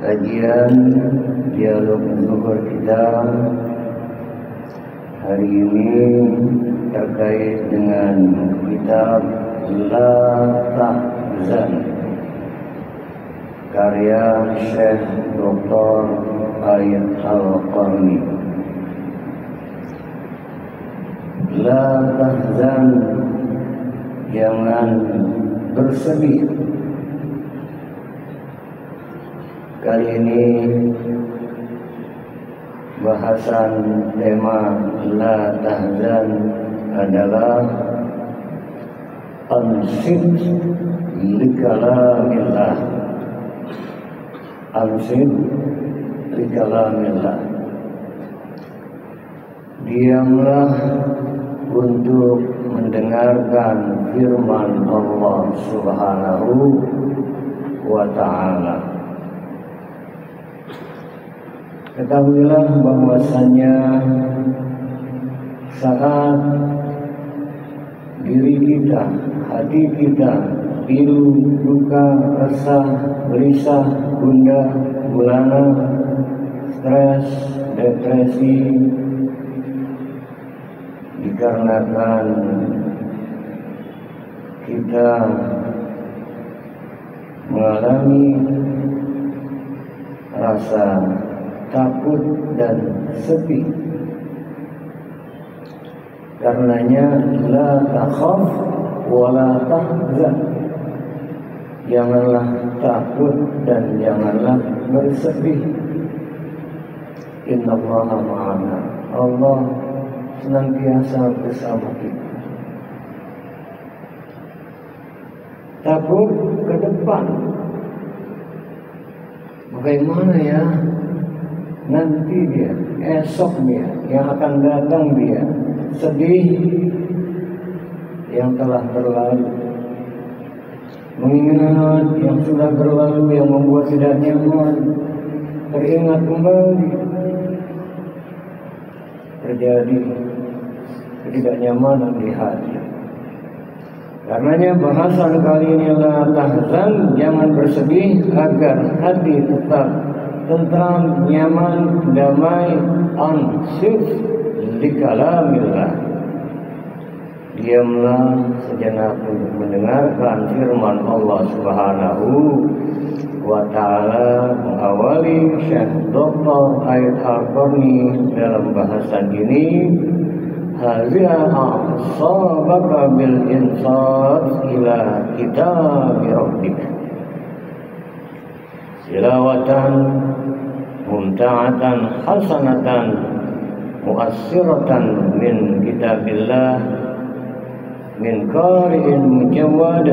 Kajian dialog zuhur kita hari ini terkait dengan kitab La Tahzan karya Syekh Dr. Ayat Al-Qarni. La tahzan, jangan bersedih. Kali ini bahasan tema La tahzan adalah ansit likalamillah. Ansit likalamillah. Diamlah untuk mendengarkan firman Allah Subhanahu wa ta'ala. Ketahuilah bahwasanya saat diri kita, hati kita pilu, duka, resah, gelisah, gundah, gulana, stres, depresi, dikarenakan kita mengalami rasa takut dan sepi. Karenanya la takhaf wa la tahzan, janganlah takut dan janganlah bersedih. Innallaha ma'ana, Allah senantiasa bersama kita. Takut ke depan, bagaimana ya nanti dia, esok dia, yang akan datang dia, sedih yang telah berlalu, mengingat yang sudah berlalu yang membuat tidak nyaman, teringat kembali, terjadi ketidaknyamanan di hati. Karenanya bahasan kali ini la tahzan, jangan bersedih, agar hati tetap tentram, nyaman, damai, ansif likalamillah. Diamlah sejenak untuk mendengarkan firman Allah Subhanahu wa ta'ala. Mengawali Syekh Dr. Ayat Al-Qarni dalam bahasan ini, hadza a'sabaka bil insat ila kitab rabbik tilawatan mumta'atan hasanatan mu'assiratan min kitabillah min qari'in mujawwad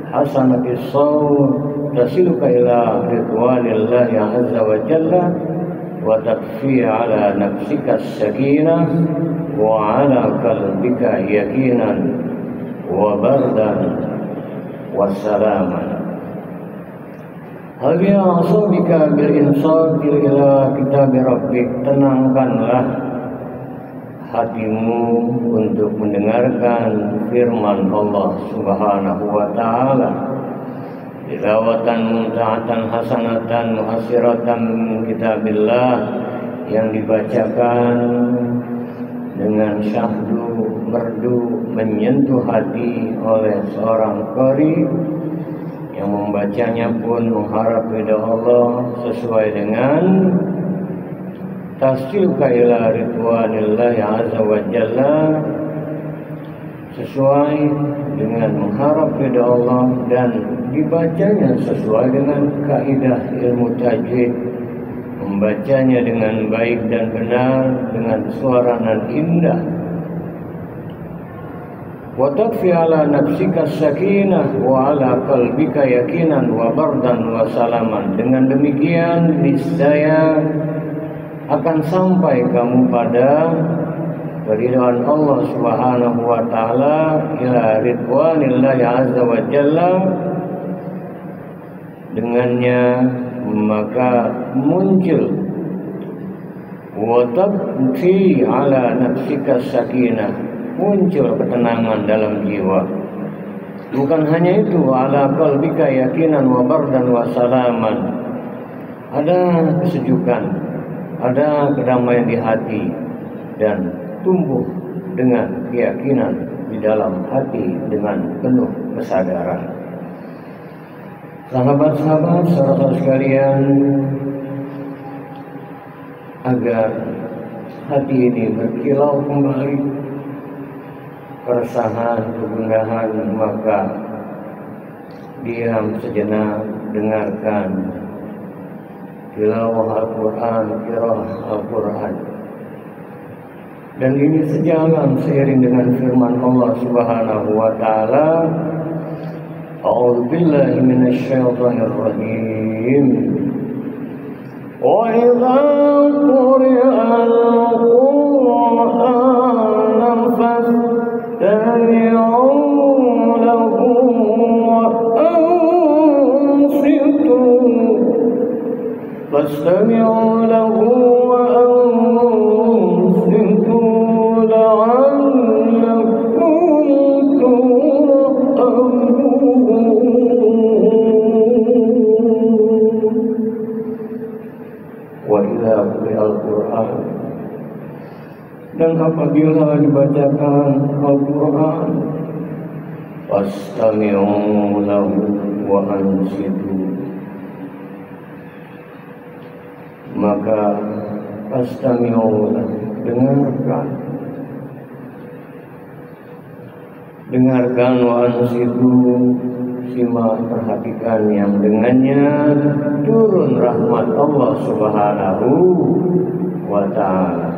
hasanatis sawr tasiluka ila ridwanillahi azza wa jalla wa takfi ala nafsika as-sakinah wa ala qalbika yaqinan wa bardan wa salaman. Hal ya'asabika bil insat ila kitab rabbik, tenangkanlah hatimu untuk mendengarkan firman Allah Subhanahu wa ta'ala. Tilawatan mumta'atan hasanatan muhassiratan kitabillah, yang dibacakan dengan syahdu, merdu, menyentuh hati oleh seorang qari, yang membacanya pun mengharap ridha Allah sesuai dengan tasilka ila ridwanillahi azza wa jalla, sesuai dengan mengharap ridha Allah, dan dibacanya sesuai dengan kaidah ilmu tajwid, membacanya dengan baik dan benar dengan suara nan indah. Wa takfi ala nafsika sakinah wa ala qalbika yakinan wa bardan wa salaman. Dengan demikian niscaya akan sampai kamu pada keridhaan Allah Subhanahu wa ta'ala, ila ridwanillahi azza wa jalla. Dengannya maka muncul wa tabki ala nafsika sakinah, muncul ketenangan dalam jiwa. Bukan hanya itu, ala qalbika yakinan wa bardan wa salaman, ada kesejukan, ada kedamaian di hati, dan tumbuh dengan keyakinan di dalam hati dengan penuh kesadaran. Sahabat-sahabat, saudara sekalian, agar hati ini berkilau kembali, keresahan, kegundahan, maka diam sejenak, dengarkan tilawah Al-Quran, qiraah Al-Quran. Dan ini sejalan seiring dengan firman Allah Subhanahu wa taala, A'udzu billahi minasyaitonir rajim. Wa idza quri'al Qur'an fastami'u lahu wa ansitu فاستمعوا له وأنصتوا لعلكم ترحمون. وإذا قرئ القرآن, dan apabila dibacakan Al-Quran, fastami'u lahu wa ansitu, maka fastami'u, dengarkan wa ansitu, simak, perhatikan yang dengannya turun rahmat Allah Subhanahu wa ta'ala.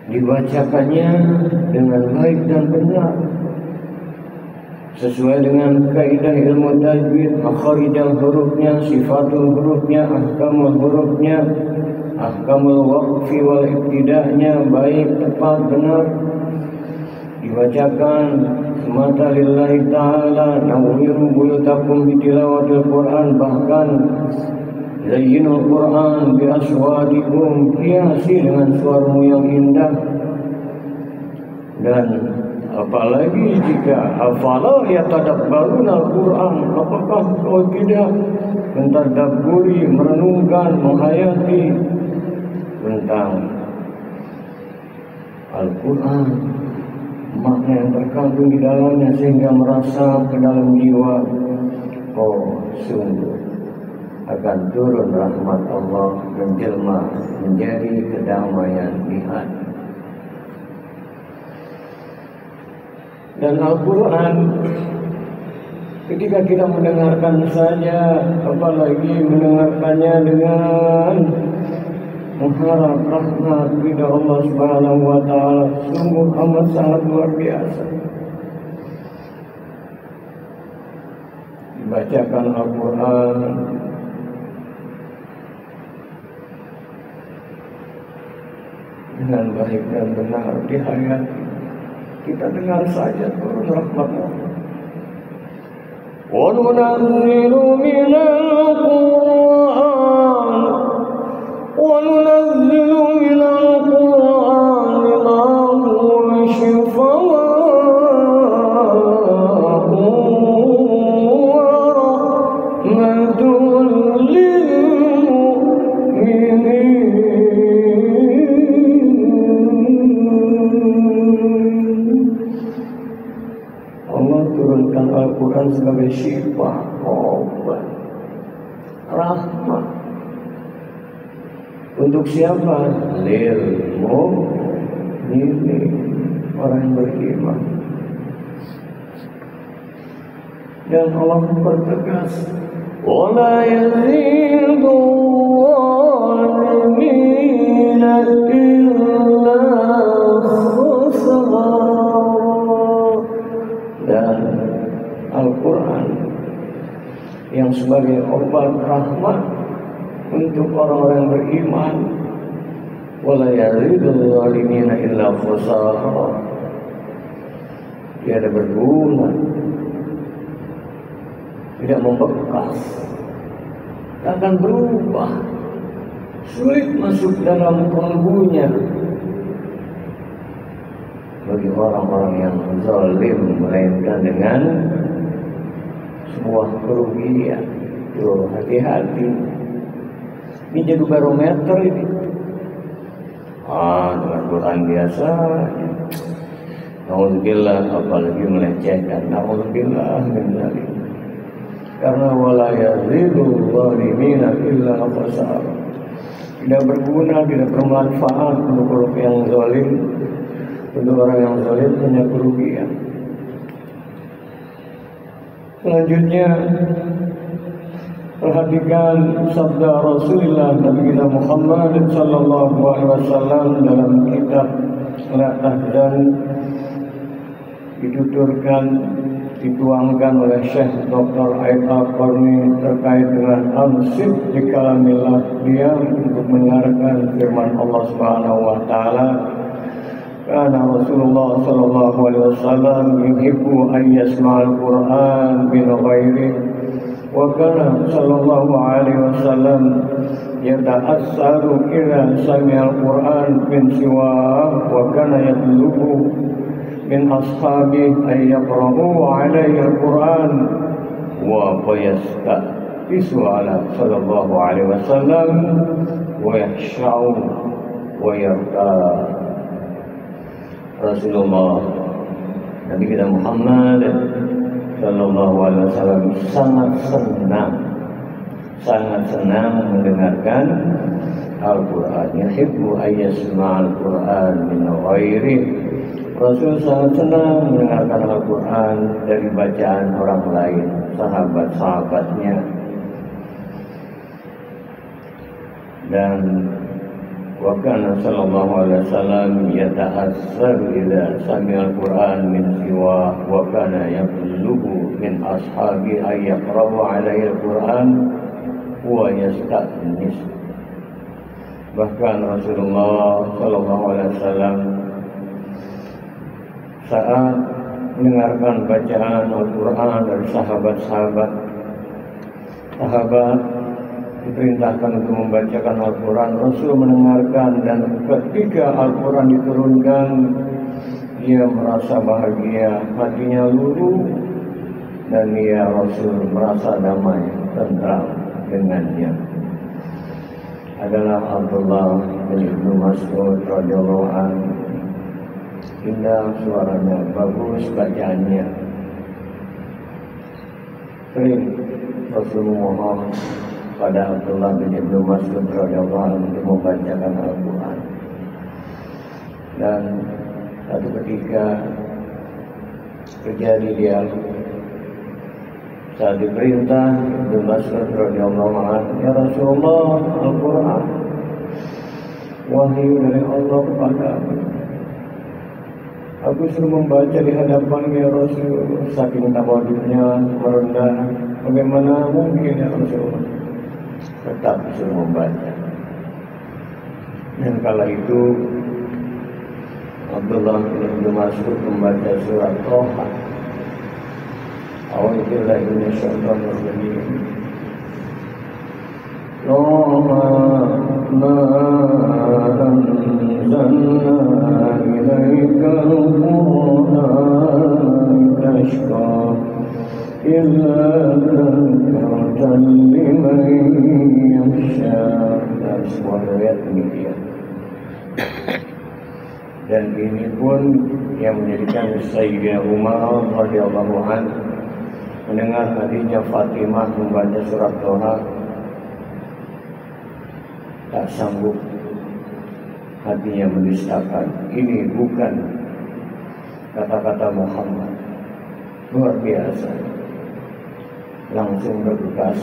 Dibacakannya dengan baik dan benar, sesuai dengan kaidah ilmu tajwid, makharijal hurufnya, sifatul hurufnya, ahkamul hurufnya, ahkamul waqfi wal ibtida'nya, baik, tepat, benar. Dibacakan semata lillahi ta'ala, nawwiru buyutakum bitilawatil Qur'an, bahkan zayyinul Qur'an bi aswatikum, hiasi dengan suaramu yang indah. Dan apalagi jika afala yatadabbaruna al-Quran, apakah kau tidak mentadabburi, merenungkan, menghayati tentang Al-Quran, makna yang terkandung di dalamnya, sehingga merasa ke dalam jiwa, oh sungguh akan turun rahmat Allah, menjelma menjadi kedamaian di hati. Dan Al-Quran, ketika kita mendengarkan saja, apalagi mendengarkannya dengan mengharap rahmat ridha Allah Subhanahu wa ta'ala, sungguh amat sangat luar biasa. Dibacakan Al-Quran dengan baik dan benar, dihayati, kita dengar saja turun rahmat Allah. Wa nunazzilu minal Qur'an, wa nunazzilu minal Qur'an ma huwa shifaa'un wa rahmatun lil mu'minin. Al-Quran sebagai syifa, obat, rahmat. Untuk siapa? Lil mu'minin, orang yang beriman. Dan Allah bertegas, wala yazidu zalimina illa khusra. Dan Al-Quran yang sebagai obat rahmat untuk orang-orang beriman, wala yazidul zalimina illa khusara, tiada berguna, tidak membekas, tak akan berubah, sulit masuk dalam kalbunya bagi orang-orang yang zalim, melainkan dengan sebuah kerugian. Tuh, hati-hati. Ini jadi barometer ini. Dengan Quran biasa. Nauzubillah, apalagi melecehkan. Nauzubillah min dzalik. Karena wala yazidul zalimina illa khasara. Tidak berguna, tidak bermanfaat untuk yang zalim. Untuk orang yang zalim hanya kerugian. Selanjutnya, perhatikan sabda Rasulullah Nabi kita Muhammad sallallahu alaihi wasallam dalam kitab La Tahzan, dituturkan, dituangkan oleh Syekh Dr. Aid Al-Qarni terkait dengan amsid di kalamillah, dia untuk mendengarkan firman Allah Subhanahu wa taala. Karena Rasulullah sallallahu alaihi wasallam yuhibbu an yasma'al Qur'an min ghairi wa kana sallallahu alaihi wasallam yata'assaru idza sami'al Qur'an min siwa wa kana yatlubu min ashabi ay yaqra'u alaihi al-Qur'an wa yastaqisu ala sallallahu alaihi wasallam wa yahsha'u wa yarda. Rasulullah Nabi kita Muhammad sallallahu alaihi wasallam sangat senang mendengarkan Al-Qur'an. Yuhibbu ayyasma'al Qur'an min ghairi. Rasul sangat senang mendengarkan Al-Quran dari bacaan orang lain, sahabat-sahabatnya. Dan wa kana sallallahu alaihi wasallam yata'assar idza sami'a al-Qur'an min siwa wa kana yaqlubu min ashabi ay yaqra'u alaihi al-Qur'an wa yasta'nis. Bahkan Rasulullah sallallahu alaihi wasallam saat mendengarkan bacaan Al-Quran dari sahabat diperintahkan untuk membacakan Al-Quran, Rasul mendengarkan, dan ketika Al-Quran diturunkan, dia merasa bahagia, hatinya luruh, dan dia Rasul merasa damai, tentram dengannya. Adalah Abdullah bin Mas'ud radhiyallahu anhu. Indah suaranya, bagus bacaannya. Sering Rasulullah pada Abdullah bin Mas'ud radhiyallahu anhu untuk membacakan Al-Quran. Dan satu ketika terjadi dia saat diperintah Ibnu Mas'ud radhiyallahu anhu, ya Rasulullah, Al-Quran wahyu dari Allah kepadamu. Aku suruh membaca di hadapannya Rasul, saking tawaduknya merendah. Bagaimana mungkin ya Rasulullah? Tetap disuruh membaca. Dan kala itu Abdullah bin Mas'ud membaca surat Toha. A'udzubillahi minasyaitonir rajim. Ma anzalna ilaika al-Qur'an tashqa illa dzikran liman yakhsha. Dan sebuah riwayat demikian. Dan ini pun yang menjadikan Sayyidina Umar radhiyallahu anhu mendengar adiknya Fatimah membaca surat Toha, tak sanggup, hatinya mendustakan. Ini bukan kata-kata Muhammad. Luar biasa. Langsung bergegas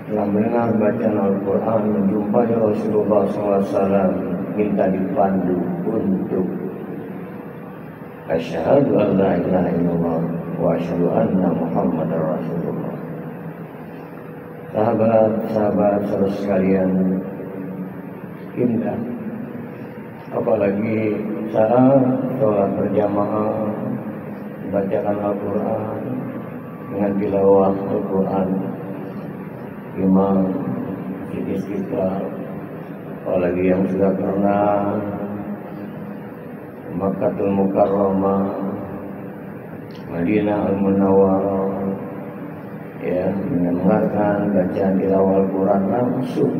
setelah mendengar bacaan Al-Quran, menjumpai Rasulullah SAW, minta dipandu untuk asyhadu an la ilaha illallah wa asyhadu anna Muhammadar Rasulullah. Sahabat-sahabat saudara sekalian, indah apalagi saat sholat berjamaah membacakan Al-Quran dengan tilawah Al-Quran, imam di Istiqlal, apalagi yang sudah pernah Makkatul Mukarramah, Madinah Al-Munawwarah, ya, mendengarkan bacaan tilawah Al-Quran langsung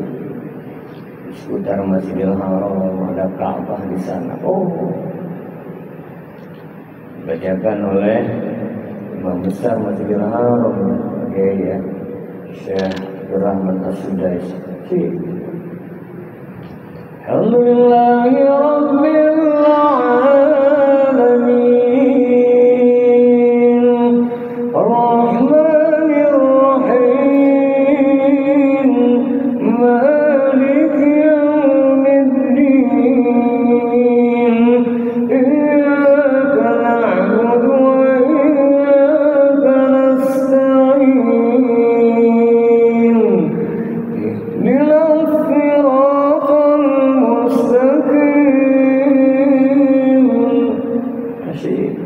di seputar Masjidil Haram, ada Ka'bah di sana. Dibacakan oleh Imam Besar Masjidil Haram, ya, Syekh Rahman As-Sudais. Alhamdulillahi Rabbil Alamin, Ar-Rahmanir Rahim, Maliki Yawmiddin, Iyyaka na'budu wa iyyaka nasta'in, Ihdinas siratal mustaqim. Asyik.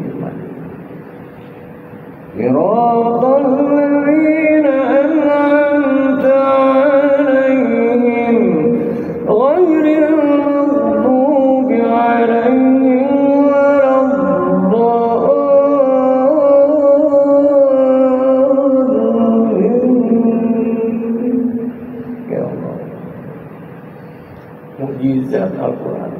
Siratal ladzina an'amta 'alaihim ghairil maghdubi 'alaihim waladdallin. Ya Allah, mukjizat Al-Quran.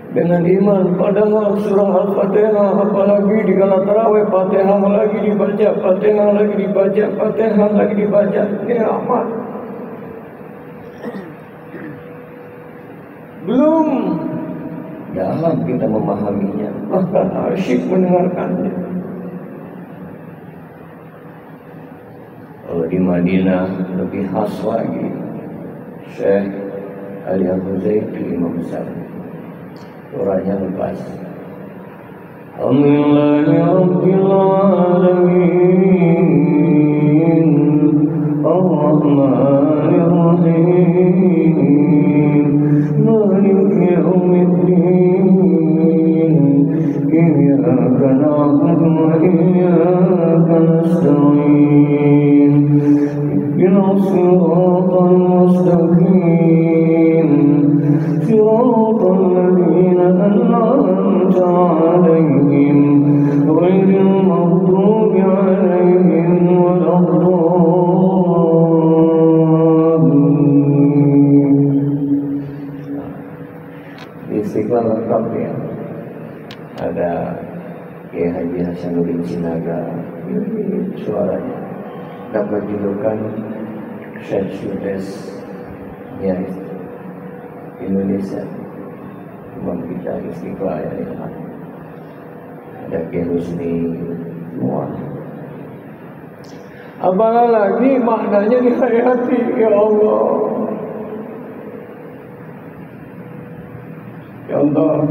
Dengan iman pada surah Al-Fatihah, apalagi di kala tarawih, Fatihah lagi dibaca, Fatihah lagi dibaca, Fatihah lagi dibaca. Nikmat. Belum dalam kita memahaminya, bahkan asyik mendengarkannya. Kalau di Madinah lebih khas lagi, Syekh Ali Al-Huzaili Imam Besar, suaranya lepas. Alhamdulillahi Rabbil Alamin, Ar-Rahmanir Rahim, Maliki Yawmiddin, Iyyaka na'budu wa iyyaka nasta'in, Ihdinas siratal mustaqim, Siratal ladzina an'amta 'alaihim ghairil maghdubi 'alaihim waladdallin. Di Istiqlal lengkap ya. Ada Kiai Haji Hasanuddin Sinaga, suaranya dapat julukan Syekh Sudes ya, Indonesia. Imam kita Istiqlal ya. Ada Kiai Husni, semua. Apalagi maknanya dihayati, ya Allah. Contoh.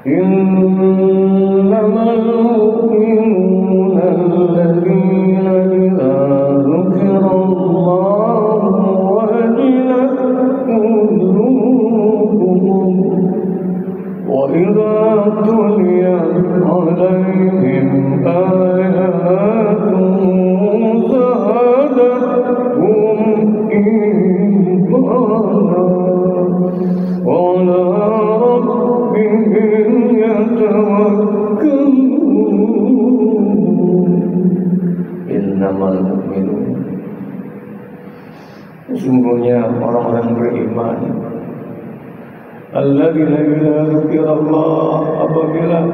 Innamal mu'minuna alladzina idza dzukirallahu wajilat qulubuhum wa idza tuliyat 'alaihim ayatuhu zadatuhum imana wa 'ala rabbihim yatawakkalun. Innamal mu'minun, sesungguhnya orang-orang beriman, alladzina idza dzukirallah, apabila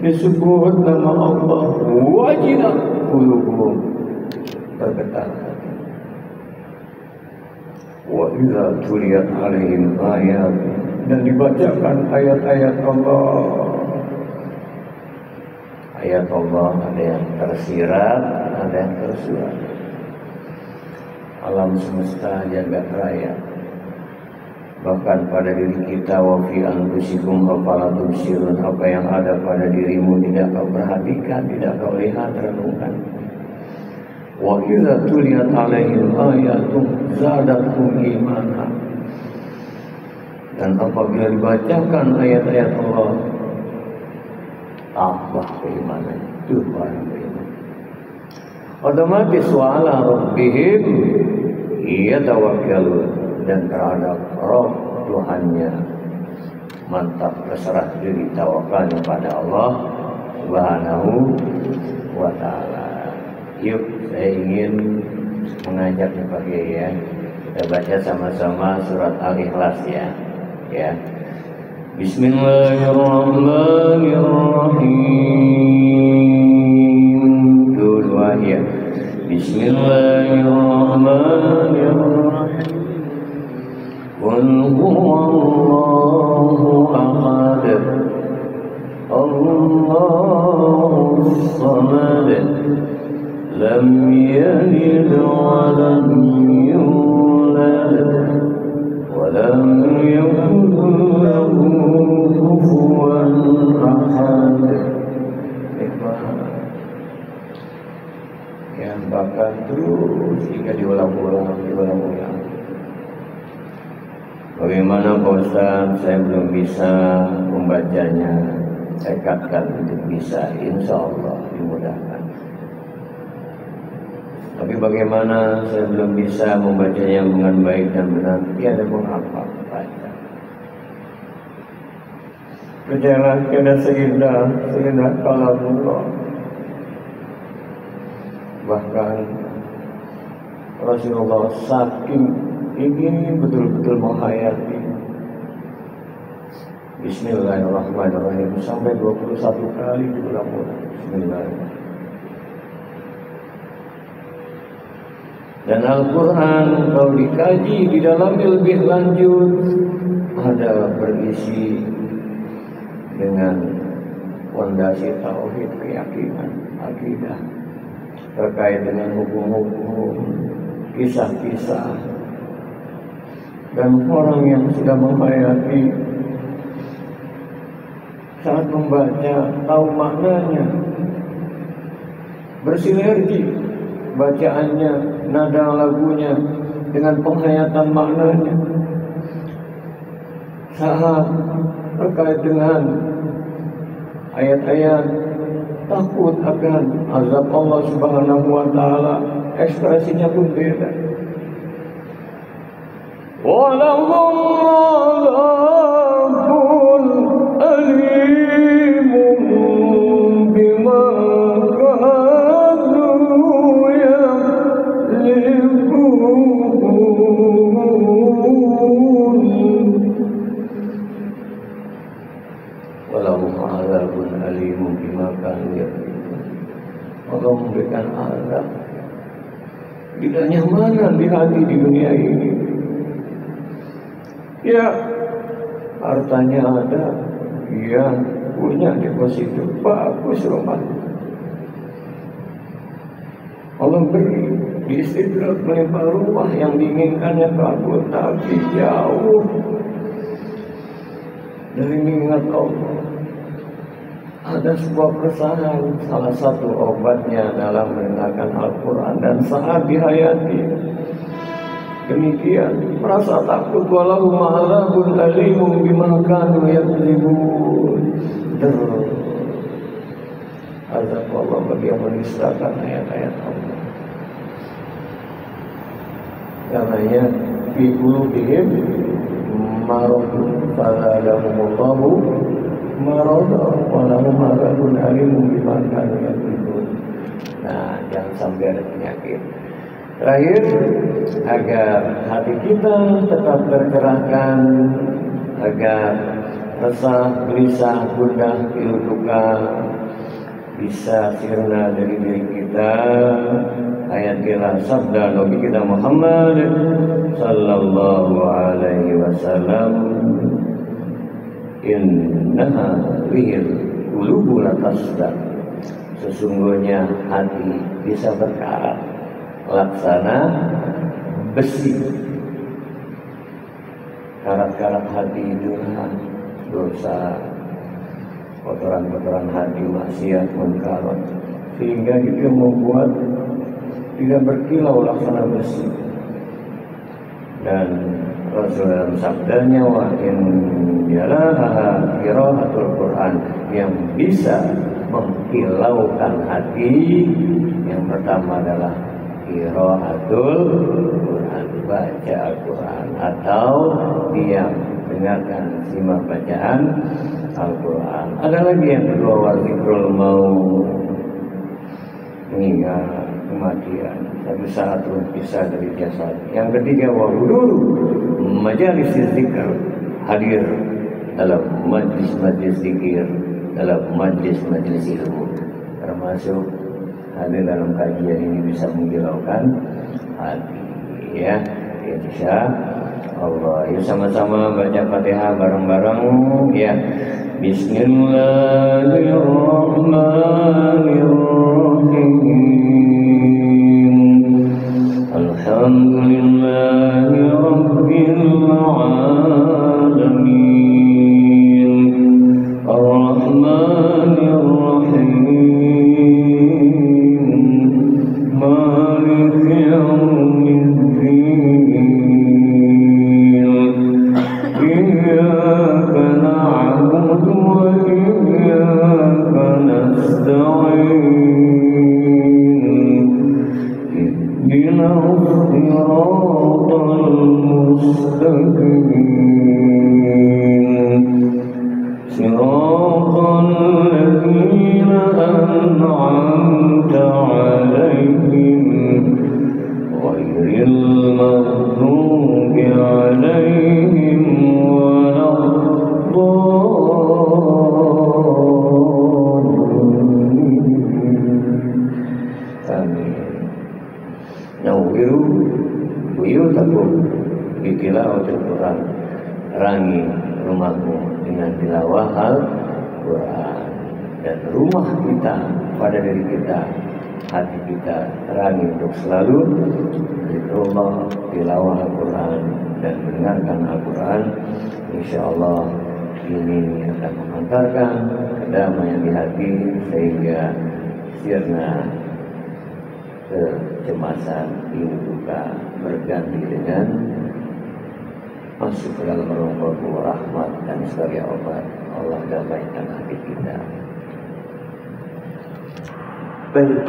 disebut nama Allah, wajilat qulubuhum, bergetar. Wa idza tuliyat 'alaihim ayat, dan dibacakan ayat-ayat Allah. Ayat Allah ada yang tersirat, ada yang tersurat. Alam semesta jagat raya, bahkan pada diri kita, wa fi anfusikum afala tubsirun, apa yang ada pada dirimu tidak kau perhatikan, tidak kau lihat, renungkan. Wa idza tuliyat 'alaihim ayatun zadatuhum imana, dan apabila dibacakan ayat-ayat Allah, tambah keimanan. Itu orang beriman. Otomatis wa 'ala rabbihim yatawakkalun, dan terhadap Rabb Tuhannya mantap, berserah diri, tawakal kepada Allah Subhanahu wa Ta'ala. Yuk, saya ingin mengajak Pak Kiai ya, kita baca sama-sama surat Al-Ikhlas ya. Bismillahirrahmanirrahim. Dua ya. Bismillahirrahmanirrahim. Qul huwallahu ahad, Allahus samad, lam yalid wa lam yulad wa lam yakul lahu kufuwan ahad. Yang bahkan terus jika diulang-ulang. Bagaimana Pak Ustaz, saya belum bisa membacanya. Saya katakan untuk bisa, insya Allah dimudahkan. Tapi bagaimana saya belum bisa membacanya dengan baik dan benar? Tiada mengapa baca. Percayalah kepada seindah kalamullah. Bahkan Rasulullah saking ingin betul-betul menghayati Bismillahirrahmanirrahim sampai 21 kali diulang-ulang. Bismillahirrahmanirrahim. Dan Al-Quran kalau dikaji di dalam lebih lanjut ada berisi dengan fondasi tauhid, keyakinan, akidah, terkait dengan hukum-hukum, kisah-kisah. Dan orang yang sudah menghayati saat membaca tahu maknanya, bersinergi bacaannya, nada lagunya dengan penghayatan maknanya. Saat terkait dengan ayat-ayat takut akan azab Allah Subhanahu wa Ta'ala, ekspresinya pun beda. Walahum azabun alimun bima kanu yaklifun. Walahum azabun alimun bima kanu yaklifun. Allah memberikan azab, tidak nyamanan di hati di dunia ini. Ya, hartanya ada, ya, punya deposito bagus rumah. Allah beri di istidrak melimpah rumah yang diinginkannya kabul, tapi jauh dari niat Allah. Ada sebuah keresahan, salah satu obatnya dalam mendengarkan Al-Quran dan saat dihayati. Demikian merasa takut, walau ma'alabun alimun bima kanu yakzibun. Azab Allah bagi yang menistakan ayat-ayat Allah. Karenanya fi qulubihim maradun fazadahumullahu marada wa lahum azabun alimun bima kanu yakzibun. Nah, jangan sampai ada penyakit. Terakhir, agar hati kita tetap tercerahkan, agar resah, gelisah, gundah, pilu duka bisa sirna dari diri kita. Ayatilah sabda Nabi kita Muhammad sallallahu alaihi wasallam, innaha bihil qulubu latasdaq. Sesungguhnya hati bisa berkarat laksana besi. Karat-karat hati itu dosa, kotoran-kotoran hati, maksiat, munkar, sehingga itu membuat tidak berkilau laksana besi. Dan Rasulullah dalam sabdanya, wa in jalaha qiraatul Quran, yang bisa mengkilaukan hati, yang pertama adalah qiraatul Quran, baca Al-Quran, atau diam dengarkan, simak bacaan Al-Quran. Ada lagi yang kedua, wazikrul maut, mengingat kematian, satu saat terpisah dari jasad. Yang ketiga, wahudur majalis zikr, hadir dalam majlis-majlis zikir, dalam majlis-majlis ilmu, termasuk hadir dalam kajian ini bisa menghilaukan hati, ya. Insya Allah, yuk sama-sama baca Fatihah bareng-bareng, ya. Bismillahirrahmanirrahim. Alhamdulillahi rabbil alamin. Ar-Rahmanir Rahim. Maliki yaumiddin. Iyyaka na'budu wa iyyaka nasta'in. Ihdinas siratal mustaqim. Siratal ladzina an'amta 'alaihim ghairil maghdubi 'alaihim waladdallin. Amin. Nawwiru buyutakum bitilawatil Quran. Terangi rumahmu dengan tilawah Al-Quran. Dan rumah kita pada diri kita, hati kita terangi untuk selalu zikrullah, tilawah Al-Quran, dan mendengarkan Al-Quran. InsyaAllah ini akan mengantarkan kedamaian di hati, sehingga sirna kecemasan, pilu duka berganti dengan masuk ke dalam rahmat, dan sebagai obat Allah damaikan hati kita. Baik.